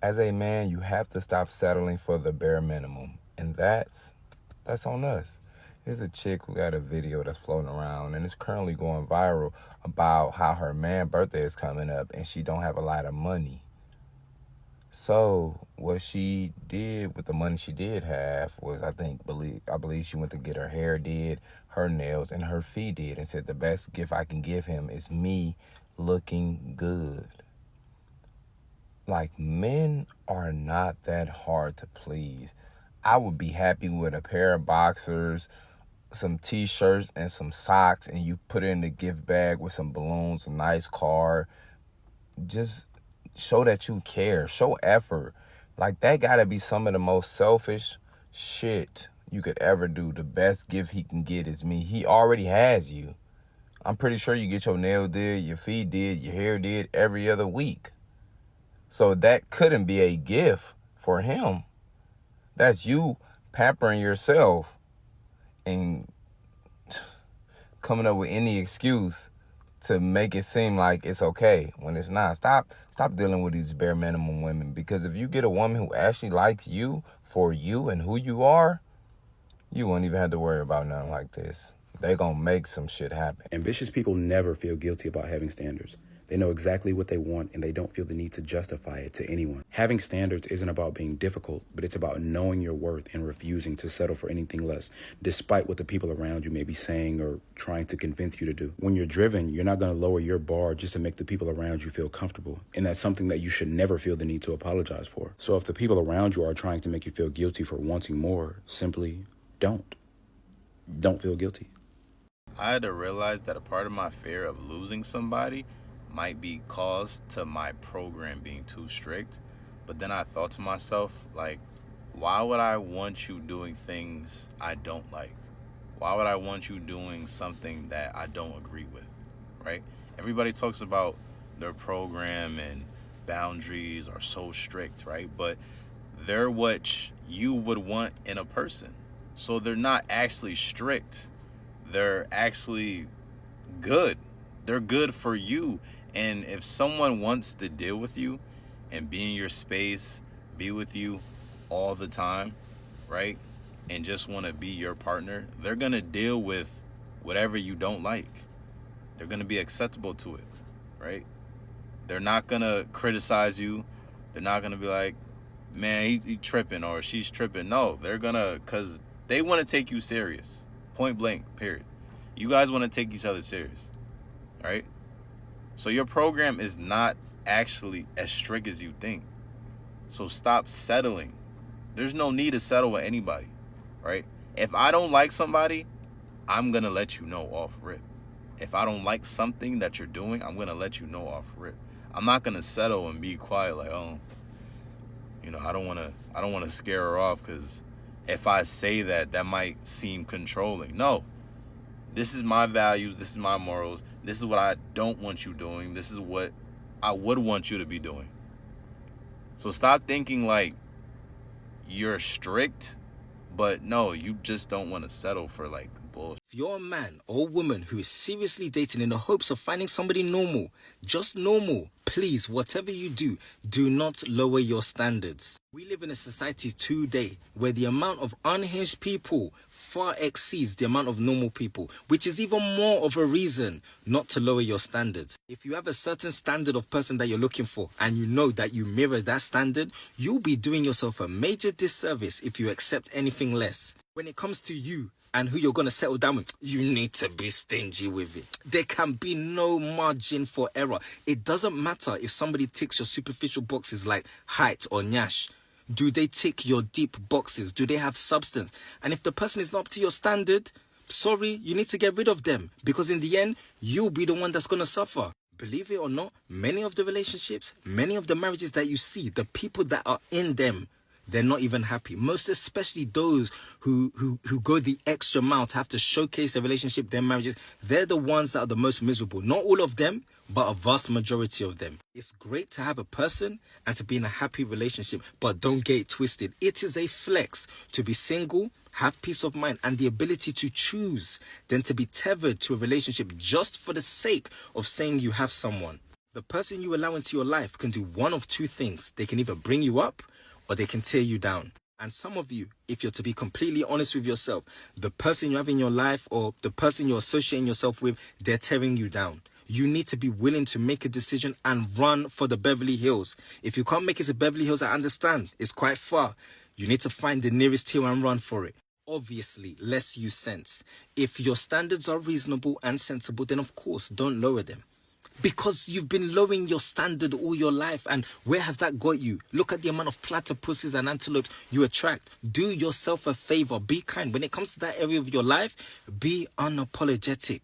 As a man, you have to stop settling for the bare minimum. And that's on us. There's a chick who got a video that's floating around and it's currently going viral about how her man's birthday is coming up and she don't have a lot of money. So what she did with the money she did have was, I believe she went to get her hair did, her nails, and her feet did, and said the best gift I can give him is me looking good. Like, men are not that hard to please. I would be happy with a pair of boxers, some t-shirts, and some socks, and you put it in the gift bag with some balloons, a nice car. Just show that you care. Show effort. Like, that gotta be some of the most selfish shit you could ever do. The best gift he can get is me. He already has you. I'm pretty sure you get your nails did, your feet did, your hair did every other week. So that couldn't be a gift for him. That's you pampering yourself and coming up with any excuse to make it seem like it's okay when it's not. Stop dealing with these bare minimum women, because if you get a woman who actually likes you for you and who you are, you won't even have to worry about nothing like this. They gonna make some shit happen. Ambitious people never feel guilty about having standards. They know exactly what they want and they don't feel the need to justify it to anyone. Having standards isn't about being difficult, but it's about knowing your worth and refusing to settle for anything less, despite what the people around you may be saying or trying to convince you to do. When you're driven, you're not going to lower your bar just to make the people around you feel comfortable. And that's something that you should never feel the need to apologize for. So if the people around you are trying to make you feel guilty for wanting more, simply don't. Don't feel guilty. I had to realize that a part of my fear of losing somebody might be caused to my program being too strict. But then I thought to myself, like, why would I want you doing things I don't like? Why would I want you doing something that I don't agree with, right? Everybody talks about their program and boundaries are so strict, right? But they're what you would want in a person. So they're not actually strict. They're actually good. They're good for you. And if someone wants to deal with you and be in your space, be with you all the time, right? And just want to be your partner, they're going to deal with whatever you don't like. They're going to be acceptable to it, right? They're not going to criticize you. They're not going to be like, man, he tripping or she's tripping. No, they're going to, because they want to take you serious. Point blank, period. You guys want to take each other serious, right? So your program is not actually as strict as you think. So stop settling. There's no need to settle with anybody, right? If I don't like somebody, I'm going to let you know off rip. If I don't like something that you're doing, I'm going to let you know off rip. I'm not going to settle and be quiet like, oh, I don't want to scare her off, because if I say that, that might seem controlling. No. This is my values. This is my morals. This is what I don't want you doing. This is what I would want you to be doing. So stop thinking like you're strict, but no, you just don't want to settle for like bullshit. If you're a man or woman who is seriously dating in the hopes of finding somebody normal, just normal, please, whatever you do, do not lower your standards. We live in a society today where the amount of unhinged people far exceeds the amount of normal people, which is even more of a reason not to lower your standards. If you have a certain standard of person that you're looking for and you know that you mirror that standard, you'll be doing yourself a major disservice if you accept anything less. When it comes to you and who you're going to settle down with, you need to be stingy with it. There can be no margin for error. It doesn't matter if somebody ticks your superficial boxes like height or nyash. Do they tick your deep boxes? Do they have substance? And if the person is not up to your standard, sorry, you need to get rid of them, because in the end, you'll be the one that's going to suffer. Believe it or not, many of the relationships, many of the marriages that you see, the people that are in them, they're not even happy. Most especially those who go the extra mile to have to showcase their relationship, their marriages. They're the ones that are the most miserable. Not all of them, but a vast majority of them. It's great to have a person and to be in a happy relationship, but don't get it twisted. It is a flex to be single, have peace of mind and the ability to choose, than to be tethered to a relationship just for the sake of saying you have someone. The person you allow into your life can do one of two things. They can either bring you up or they can tear you down. And some of you, if you're to be completely honest with yourself, the person you have in your life or the person you're associating yourself with, they're tearing you down. You need to be willing to make a decision and run for the Beverly Hills. If you can't make it to Beverly Hills, I understand. It's quite far. You need to find the nearest hill and run for it. Obviously, let's use sense. If your standards are reasonable and sensible, then of course, don't lower them. Because you've been lowering your standard all your life, and where has that got you? Look at the amount of platypuses and antelopes you attract. Do yourself a favor. Be kind. When it comes to that area of your life, be unapologetic.